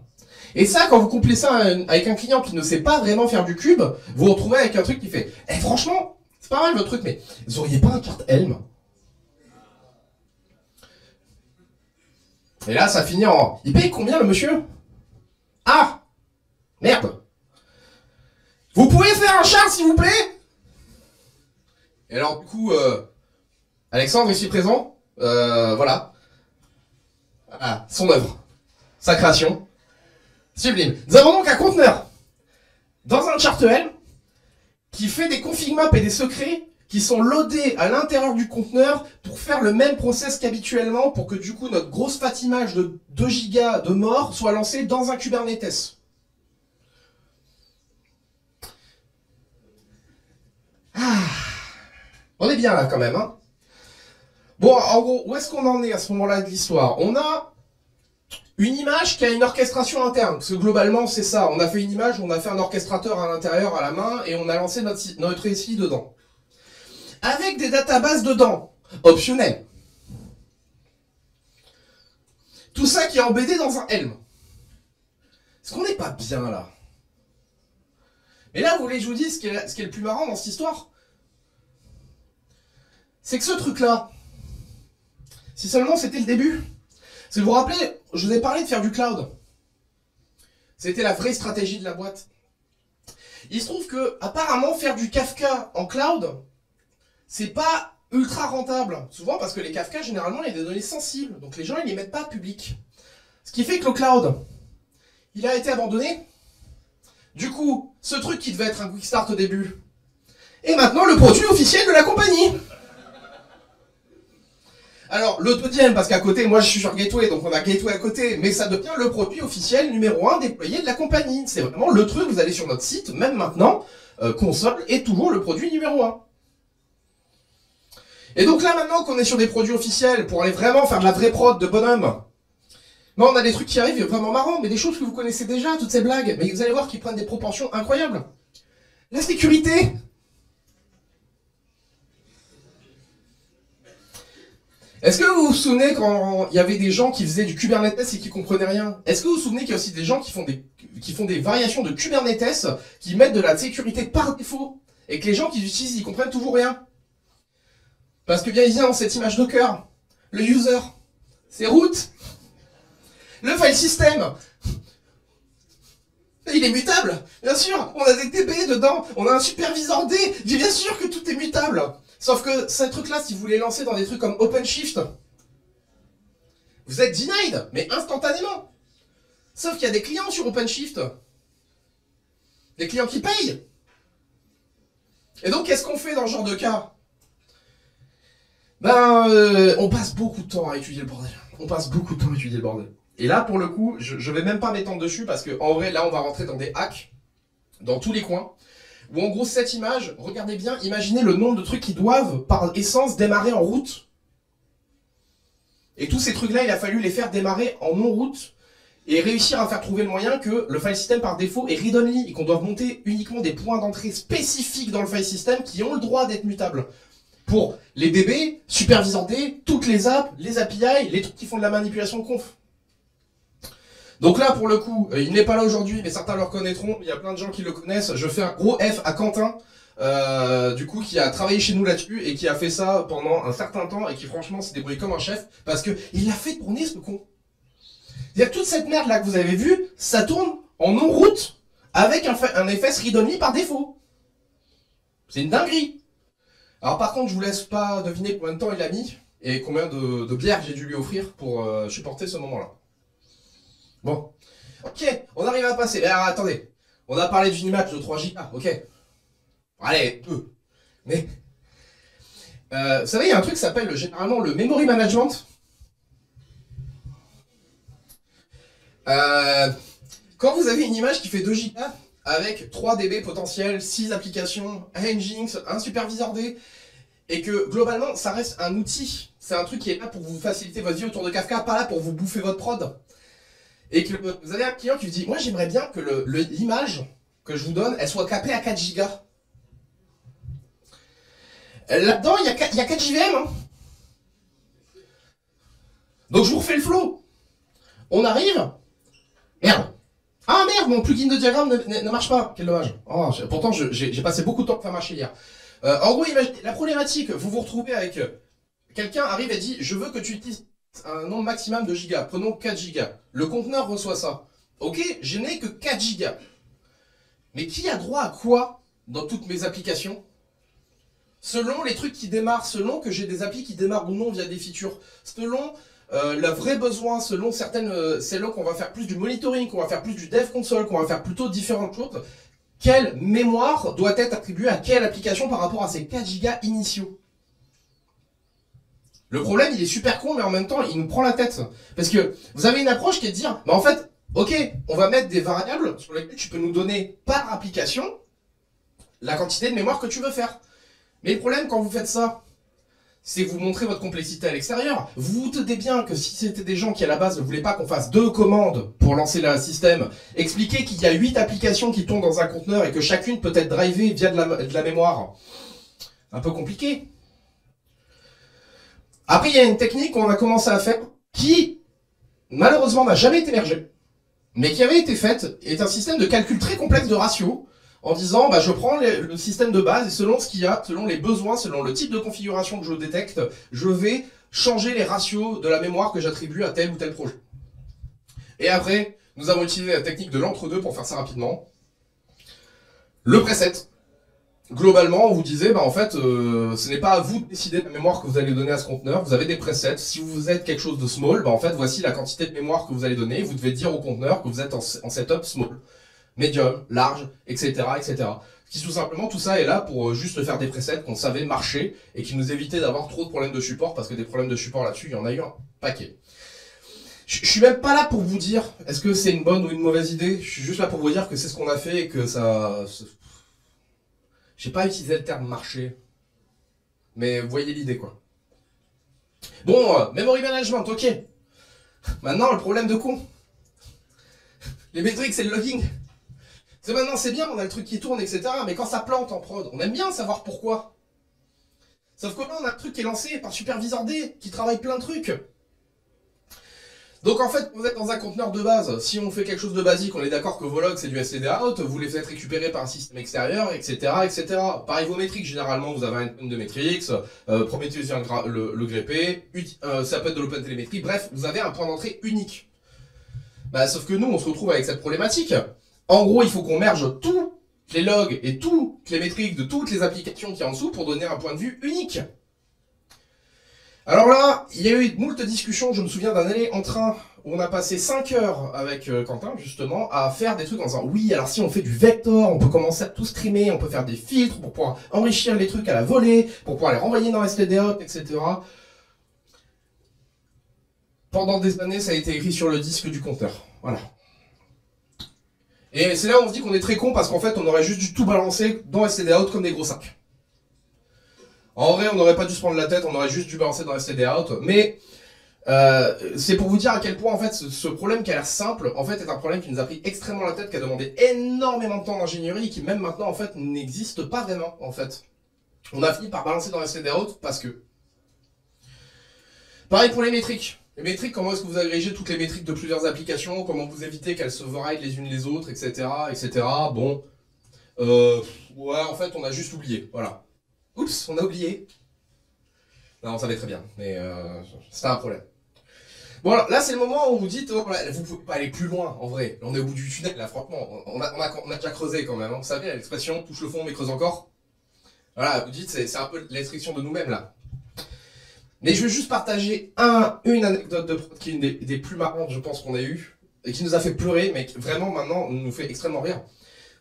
Et ça, quand vous couplez ça avec un client qui ne sait pas vraiment faire du cube, vous vous retrouvez avec un truc qui fait « franchement, c'est pas mal votre truc, mais vous auriez pas un carte Helm ?» Et là, ça finit en « Il paye combien le monsieur ?»« Ah, merde. Vous pouvez faire un char s'il vous plaît ?» Et alors du coup, Alexandre, ici présent, voilà. Ah, son œuvre, sa création, sublime. Nous avons donc un conteneur dans un chartl qui fait des config maps et des secrets qui sont loadés à l'intérieur du conteneur pour faire le même process qu'habituellement pour que du coup notre grosse fat image de 2 Go de mort soit lancée dans un Kubernetes. Ah, on est bien là quand même, hein. Bon, en gros, où est-ce qu'on en est à ce moment-là de l'histoire? On a une image qui a une orchestration interne, parce que globalement c'est ça, on a fait une image, on a fait un orchestrateur à l'intérieur à la main, et on a lancé notre SI dedans. Avec des databases dedans, optionnelles. Tout ça qui est embêté dans un Helm. Est-ce qu'on n'est pas bien là? Mais là, vous voulez que je vous dise ce qui est le plus marrant dans cette histoire? C'est que ce truc-là, si seulement c'était le début. Parce que vous vous rappelez, je vous ai parlé de faire du cloud. C'était la vraie stratégie de la boîte. Il se trouve que, apparemment, faire du Kafka en cloud, c'est pas ultra rentable. Souvent parce que les Kafka, généralement, il y a des données sensibles. Donc les gens, ils les mettent pas public. Ce qui fait que le cloud, il a été abandonné. Du coup, ce truc qui devait être un quick start au début, est maintenant le produit officiel de la compagnie. Alors, le deuxième, parce qu'à côté, moi je suis sur Gateway, donc on a Gateway à côté, mais ça devient le produit officiel numéro 1 déployé de la compagnie. C'est vraiment le truc, vous allez sur notre site, même maintenant, console est toujours le produit numéro 1. Et donc là, maintenant qu'on est sur des produits officiels, pour aller vraiment faire de la vraie prod de bonhomme, ben, on a des trucs qui arrivent vraiment marrants, mais des choses que vous connaissez déjà, toutes ces blagues, mais vous allez voir qu'ils prennent des proportions incroyables. La sécurité. Est-ce que vous vous souvenez quand il y avait des gens qui faisaient du Kubernetes et qui comprenaient rien? Est-ce que vous vous souvenez qu'il y a aussi des gens qui font des variations de Kubernetes, qui mettent de la sécurité par défaut, et que les gens qui l'utilisent, ils comprennent toujours rien? Parce que bien évidemment, cette image Docker, le user, c'est root, le file system, il est mutable, bien sûr, on a des DB dedans, on a un superviseur D, bien sûr que tout est mutable. Sauf que ces trucs-là, si vous les lancez dans des trucs comme OpenShift, vous êtes denied, mais instantanément. Sauf qu'il y a des clients sur OpenShift. Des clients qui payent. Et donc, qu'est-ce qu'on fait dans ce genre de cas? Ben, on passe beaucoup de temps à étudier le bordel. On passe beaucoup de temps à étudier le bordel. Et là, pour le coup, je vais même pas m'étendre dessus, parce que en vrai, là, on va rentrer dans des hacks, dans tous les coins. Où en gros, cette image, regardez bien, imaginez le nombre de trucs qui doivent, par essence, démarrer en route. Et tous ces trucs-là, il a fallu les faire démarrer en non-route et réussir à faire trouver le moyen que le file system par défaut est read-only et qu'on doit monter uniquement des points d'entrée spécifiques dans le file system qui ont le droit d'être mutables. Pour les DB, superviseur D, toutes les apps, les API, les trucs qui font de la manipulation de conf. Donc là, pour le coup, il n'est pas là aujourd'hui, mais certains le reconnaîtront, il y a plein de gens qui le connaissent. Je fais un gros F à Quentin, du coup, qui a travaillé chez nous là-dessus, et qui a fait ça pendant un certain temps, et qui franchement s'est débrouillé comme un chef, parce que il l'a fait tourner, ce con. C'est-à-dire que toute cette merde là que vous avez vue, ça tourne en non-route, avec un FS read-only par défaut. C'est une dinguerie. Alors par contre, je vous laisse pas deviner combien de temps il a mis, et combien de bières j'ai dû lui offrir pour supporter ce moment-là. Bon, ok, on arrive à passer. Mais alors attendez, on a parlé d'une image de 3 Go, ok. Allez, 2. Mais, vous savez, il y a un truc qui s'appelle généralement le memory management. Quand vous avez une image qui fait 2 Go, avec 3 DB potentiels, 6 applications, un Nginx, un superviseur D, et que globalement, ça reste un outil. C'est un truc qui est là pour vous faciliter votre vie autour de Kafka, pas là pour vous bouffer votre prod. Et que vous avez un client qui vous dit, moi j'aimerais bien que l'image que je vous donne, elle soit capée à 4 Go. Là-dedans, il y a 4 JVM. Hein. Donc je vous refais le flow. On arrive. Merde. Ah merde, mon plugin de diagramme ne marche pas. Quel dommage. Oh, pourtant, j'ai passé beaucoup de temps pour faire marcher hier. En gros, imaginez la problématique, vous vous retrouvez avec... quelqu'un arrive et dit, je veux que tu utilises un nombre maximum de gigas, prenons 4 gigas. Le conteneur reçoit ça. Ok, je n'ai que 4 gigas. Mais qui a droit à quoi dans toutes mes applications? selon les trucs qui démarrent, selon que j'ai des applis qui démarrent ou non via des features, selon le vrai besoin, selon certaines, selon qu'on va faire plus du monitoring, qu'on va faire plus du dev console, qu'on va faire plutôt différentes choses, quelle mémoire doit être attribuée à quelle application par rapport à ces 4 gigas initiaux. Le problème, il est super con, mais en même temps, il nous prend la tête. Parce que vous avez une approche qui est de dire, bah en fait, ok, on va mettre des variables sur lesquelles tu peux nous donner par application la quantité de mémoire que tu veux faire. Mais le problème, quand vous faites ça, c'est que vous montrez votre complexité à l'extérieur. Vous vous doutez bien que si c'était des gens qui à la base ne voulaient pas qu'on fasse 2 commandes pour lancer le système, expliquer qu'il y a 8 applications qui tournent dans un conteneur et que chacune peut être drivée via de la mémoire, un peu compliqué. Après, il y a une technique qu'on a commencé à faire qui, malheureusement, n'a jamais été émergée, mais qui avait été faite, est un système de calcul très complexe de ratios, en disant, bah, je prends le système de base et selon ce qu'il y a, selon les besoins, selon le type de configuration que je détecte, je vais changer les ratios de la mémoire que j'attribue à tel ou tel projet. Et après, nous avons utilisé la technique de l'entre-deux pour faire ça rapidement. Le preset. Globalement, on vous disait, bah en fait, ce n'est pas à vous de décider de la mémoire que vous allez donner à ce conteneur. Vous avez des presets. Si vous êtes quelque chose de small, bah en fait, voici la quantité de mémoire que vous allez donner. Vous devez dire au conteneur que vous êtes en setup small, medium, large, etc., etc. Qui tout simplement, tout ça est là pour juste faire des presets qu'on savait marcher et qui nous évitait d'avoir trop de problèmes de support, parce que des problèmes de support là-dessus, il y en a eu un paquet. Je suis même pas là pour vous dire est-ce que c'est une bonne ou une mauvaise idée. Je suis juste là pour vous dire que c'est ce qu'on a fait et que ça... J'ai pas utilisé le terme marché, mais vous voyez l'idée quoi. Bon, memory management, ok. Maintenant, le problème de con. Les métriques, c'est le logging. C'est maintenant, c'est bien, on a le truc qui tourne, etc. Mais quand ça plante en prod, on aime bien savoir pourquoi. Sauf que là, on a un truc qui est lancé par Supervisor D, qui travaille plein de trucs. Donc en fait, vous êtes dans un conteneur de base, si on fait quelque chose de basique, on est d'accord que vos logs c'est du std-out, vous les faites récupérer par un système extérieur, etc. etc. Pareil vos métriques, généralement vous avez un endpoint de metrics, Prometheus vient le grepper, ça peut être de l'OpenTelemetry, bref, vous avez un point d'entrée unique. Bah, sauf que nous, on se retrouve avec cette problématique. En gros, il faut qu'on merge tous les logs et toutes les métriques de toutes les applications qui y a en dessous pour donner un point de vue unique. Alors là, il y a eu moult discussions, je me souviens d'un aller en train où on a passé 5 heures avec Quentin, justement, à faire des trucs en disant oui, alors si on fait du vector, on peut commencer à tout streamer, on peut faire des filtres pour pouvoir enrichir les trucs à la volée, pour pouvoir les renvoyer dans std-out, etc. Pendant des années, ça a été écrit sur le disque du compteur. Voilà. Et c'est là où on se dit qu'on est très con parce qu'en fait, on aurait juste dû tout balancer dans std-out comme des gros sacs. En vrai, on n'aurait pas dû se prendre la tête, on aurait juste dû balancer dans std-out, mais c'est pour vous dire à quel point en fait ce problème qui a l'air simple, en fait est un problème qui nous a pris extrêmement la tête, qui a demandé énormément de temps d'ingénierie et qui même maintenant en fait n'existe pas vraiment en fait. On a fini par balancer dans std-out parce que... Pareil pour les métriques. Les métriques, comment est-ce que vous agrégez toutes les métriques de plusieurs applications, comment vous évitez qu'elles se override les unes les autres, etc. etc. Bon, ouais en fait on a juste oublié, voilà. Oups, on a oublié. Non, on savait très bien, mais c'était un problème. Bon, alors, là, c'est le moment où vous dites, oh, là, vous pouvez pas aller plus loin, en vrai. Là, on est au bout du tunnel, là, franchement. On a déjà creusé, quand même. Hein. Vous savez, l'expression, touche le fond, mais creuse encore. Voilà, vous dites, c'est un peu l'instruction de nous-mêmes, là. Mais je veux juste partager une anecdote de prod qui est une des plus marrantes, je pense, qu'on a eues, et qui nous a fait pleurer, mais qui, vraiment, maintenant, nous fait extrêmement rire.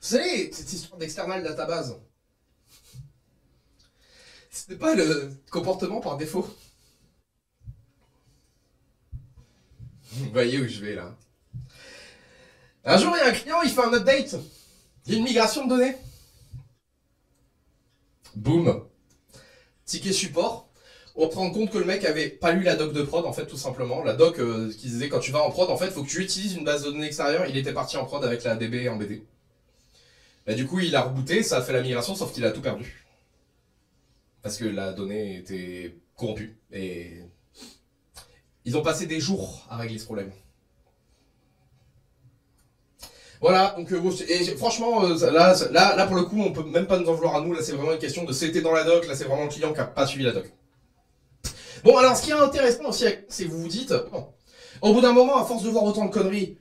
Vous savez, cette histoire d'external database. C'était pas le comportement par défaut. Vous voyez où je vais là. Un jour, il y a un client, il fait un update. Il y a une migration de données. Boum. Ticket support. On se rend compte que le mec avait pas lu la doc de prod, en fait, tout simplement. La doc qui disait quand tu vas en prod, en fait, faut que tu utilises une base de données extérieure. Il était parti en prod avec la DB en BD. Bah, du coup, il a rebooté, ça a fait la migration, sauf qu'il a tout perdu. Parce que la donnée était corrompue. Et ils ont passé des jours à régler ce problème. Voilà, donc et franchement, là pour le coup, on peut même pas nous en vouloir à nous. Là, c'est vraiment une question de c'était dans la doc. Là, c'est vraiment le client qui a pas suivi la doc. Bon, alors ce qui est intéressant aussi, c'est que vous vous dites, bon, au bout d'un moment, à force de voir autant de conneries,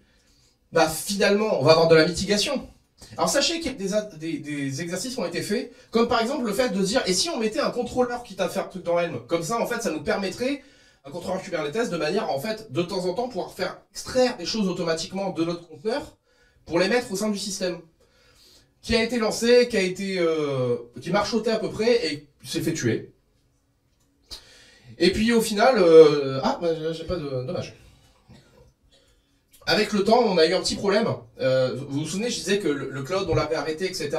bah finalement, on va avoir de la mitigation. Alors sachez qu'il y a des exercices qui ont été faits, comme par exemple le fait de dire, et si on mettait un contrôleur quitte à faire un truc dans Helm, comme ça en fait ça nous permettrait, un contrôleur Kubernetes, de manière à en fait de temps en temps pouvoir faire extraire des choses automatiquement de notre conteneur pour les mettre au sein du système. Qui a été lancé, qui marchotait à peu près et s'est fait tuer. Et puis au final, j'ai pas de dommage. Avec le temps, on a eu un petit problème. Vous vous souvenez, je disais que le cloud, on l'avait arrêté, etc.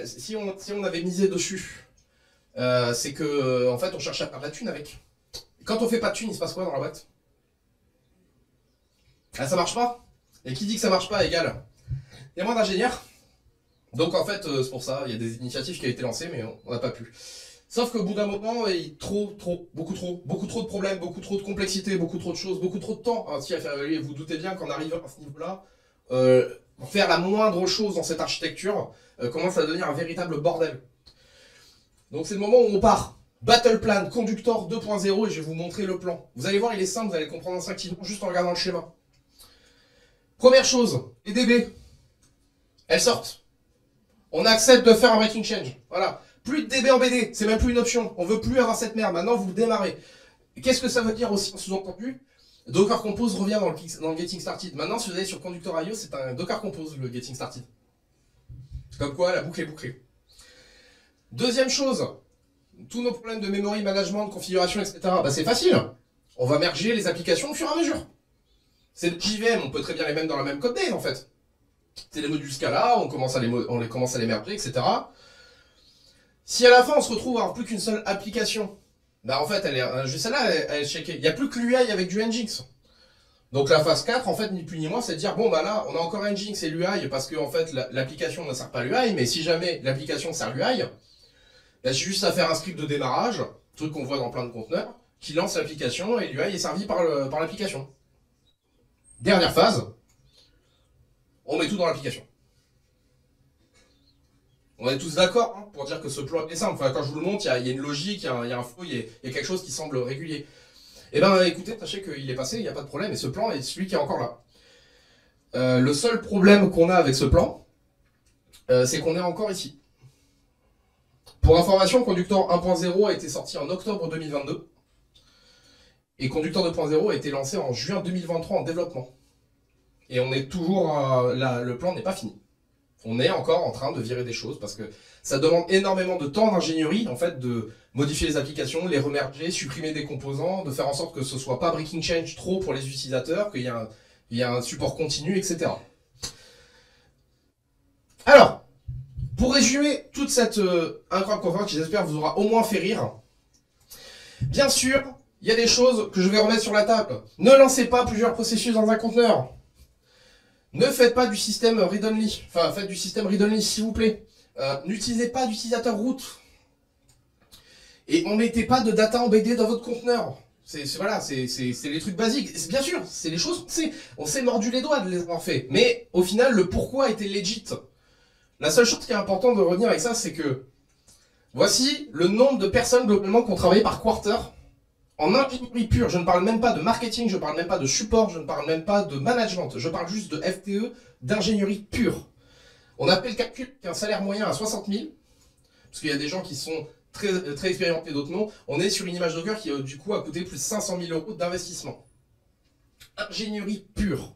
Si on avait misé dessus, c'est que en fait, on cherchait à faire de la thune avec. Quand on fait pas de thune, il se passe quoi dans la boîte? Ah, ça marche pas. Et qui dit que ça marche pas égale il y a moins d'ingénieurs. Donc en fait, c'est pour ça, il y a des initiatives qui ont été lancées, mais on n'a pas pu. Sauf qu'au bout d'un moment, il y a beaucoup trop de problèmes, beaucoup trop de complexité, beaucoup trop de choses, beaucoup trop de temps ainsi à faire évaluer. Vous doutez bien qu'en arrivant à ce niveau-là, faire la moindre chose dans cette architecture commence à devenir un véritable bordel. Donc c'est le moment où on part. Battle Plan, Conductor 2.0, et je vais vous montrer le plan. Vous allez voir, il est simple, vous allez comprendre instinctivement juste en regardant le schéma. Première chose, les DB, elles sortent. On accepte de faire un breaking change. Voilà. Plus de DB en BD, c'est même plus une option. On veut plus avoir cette merde. Maintenant, vous démarrez. Qu'est-ce que ça veut dire aussi en sous-entendu? Docker Compose revient dans le Getting Started. Maintenant, si vous allez sur Conductor.io, c'est un Docker Compose, le Getting Started. Comme quoi, la boucle est bouclée. Deuxième chose, tous nos problèmes de memory management, de configuration, etc., bah, c'est facile. On va merger les applications au fur et à mesure. C'est le JVM, on peut très bien les mettre dans la même code base, en fait. C'est les modules Scala, on commence à les merger, etc. Si à la fin on se retrouve à avoir plus qu'une seule application, bah en fait celle-là elle est checkée. Il n'y a plus que l'UI avec du Nginx. Donc la phase 4, en fait, ni plus ni moins, c'est de dire bon bah là on a encore Nginx et l'UI parce que en fait l'application ne sert pas l'UI, mais si jamais l'application sert l'UI, bah, j'ai juste à faire un script de démarrage, truc qu'on voit dans plein de conteneurs, qui lance l'application et l'UI est servi par l'application. Dernière phase, on met tout dans l'application. On est tous d'accord hein, pour dire que ce plan est simple. Enfin, quand je vous le montre, il y a une logique, il y a un flow, il y a quelque chose qui semble régulier. Eh ben, écoutez, sachez qu'il est passé, il n'y a pas de problème, et ce plan est celui qui est encore là. Le seul problème qu'on a avec ce plan, c'est qu'on est encore ici. Pour information, Conductor 1.0 a été sorti en octobre 2022, et Conductor 2.0 a été lancé en juin 2023 en développement. Et on est toujours, le plan n'est pas fini. On est encore en train de virer des choses parce que ça demande énormément de temps d'ingénierie, en fait, de modifier les applications, les remerger, supprimer des composants, de faire en sorte que ce soit pas breaking change trop pour les utilisateurs, qu'il y a un support continu, etc. Alors, pour résumer toute cette incroyable conférence qui j'espère vous aura au moins fait rire, bien sûr, il y a des choses que je vais remettre sur la table. Ne lancez pas plusieurs processus dans un conteneur. Ne faites pas du système read-only. Enfin, faites du système read-only, s'il vous plaît. N'utilisez pas d'utilisateur root. Et on mettez pas de data embedded dans votre conteneur. C'est les trucs basiques. Bien sûr, c'est les choses on s'est mordu les doigts de les avoir fait. Mais au final, le pourquoi était legit. La seule chose qui est importante de revenir avec ça, c'est que voici le nombre de personnes globalement qui ont travaillé par quarter. En ingénierie pure, je ne parle même pas de marketing, je ne parle même pas de support, je ne parle même pas de management, je parle juste de FTE, d'ingénierie pure. On a fait le calcul qu'un salaire moyen à 60 000, parce qu'il y a des gens qui sont très expérimentés, d'autres non. On est sur une image Docker qui du coup a coûté plus de 500 000 € d'investissement. Ingénierie pure.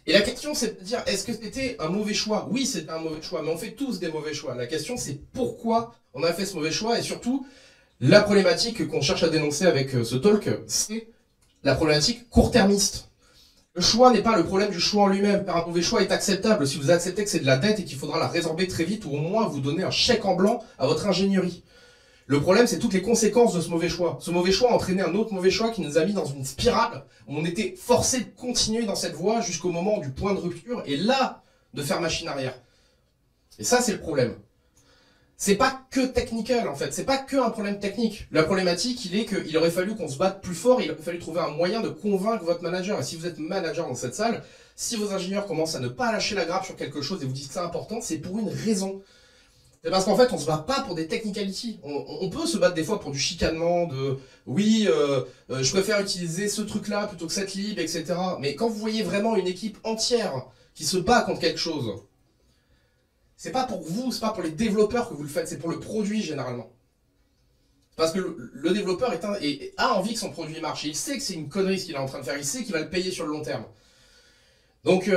Et la question c'est de dire, est-ce que c'était un mauvais choix? Oui, c'était un mauvais choix, mais on fait tous des mauvais choix. La question c'est pourquoi on a fait ce mauvais choix, et surtout, la problématique qu'on cherche à dénoncer avec ce talk, c'est la problématique court-termiste. Le choix n'est pas le problème du choix en lui-même. Faire un mauvais choix est acceptable si vous acceptez que c'est de la dette et qu'il faudra la résorber très vite, ou au moins vous donner un chèque en blanc à votre ingénierie. Le problème, c'est toutes les conséquences de ce mauvais choix. Ce mauvais choix a entraîné un autre mauvais choix qui nous a mis dans une spirale où on était forcé de continuer dans cette voie jusqu'au moment du point de rupture, et là, de faire machine arrière. Et ça, c'est le problème. C'est pas que technical en fait, c'est pas que un problème technique. La problématique, il est qu'il aurait fallu qu'on se batte plus fort, il aurait fallu trouver un moyen de convaincre votre manager. Et si vous êtes manager dans cette salle, si vos ingénieurs commencent à ne pas lâcher la grappe sur quelque chose et vous dites que c'est important, c'est pour une raison. C'est parce qu'en fait, on se bat pas pour des technicalities. On peut se battre des fois pour du chicanement, de oui, je préfère utiliser ce truc-là plutôt que cette lib, etc. Mais quand vous voyez vraiment une équipe entière qui se bat contre quelque chose, c'est pas pour vous, c'est pas pour les développeurs que vous le faites, c'est pour le produit généralement. Parce que le développeur a envie que son produit marche, il sait que c'est une connerie ce qu'il est en train de faire, il sait qu'il va le payer sur le long terme. Donc,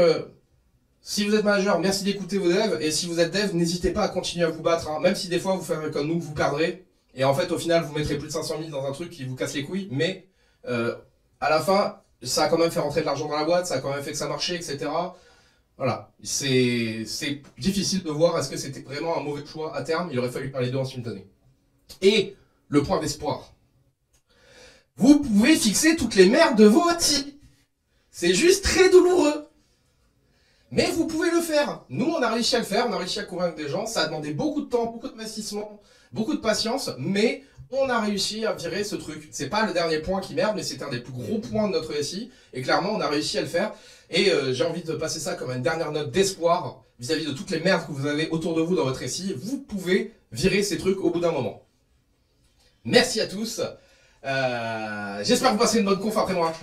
si vous êtes manager, merci d'écouter vos devs, et si vous êtes dev, n'hésitez pas à continuer à vous battre, hein. Même si des fois vous faites comme nous, vous perdrez, et en fait au final vous mettrez plus de 500 000 dans un truc qui vous casse les couilles, mais à la fin, ça a quand même fait rentrer de l'argent dans la boîte, ça a quand même fait que ça marchait, etc. Voilà, c'est difficile de voir est-ce que c'était vraiment un mauvais choix à terme, il aurait fallu faire les deux en simultané. Et le point d'espoir. Vous pouvez fixer toutes les merdes de vos outils. C'est juste très douloureux. Mais vous pouvez le faire. Nous, on a réussi à le faire, on a réussi à convaincre des gens. Ça a demandé beaucoup de temps, beaucoup d'investissement, beaucoup de patience, mais on a réussi à virer ce truc. C'est pas le dernier point qui merde, mais c'est un des plus gros points de notre SI. Et clairement, on a réussi à le faire. Et j'ai envie de passer ça comme une dernière note d'espoir vis-à-vis de toutes les merdes que vous avez autour de vous dans votre SI. Vous pouvez virer ces trucs au bout d'un moment. Merci à tous. J'espère que vous passerez une bonne conf après moi.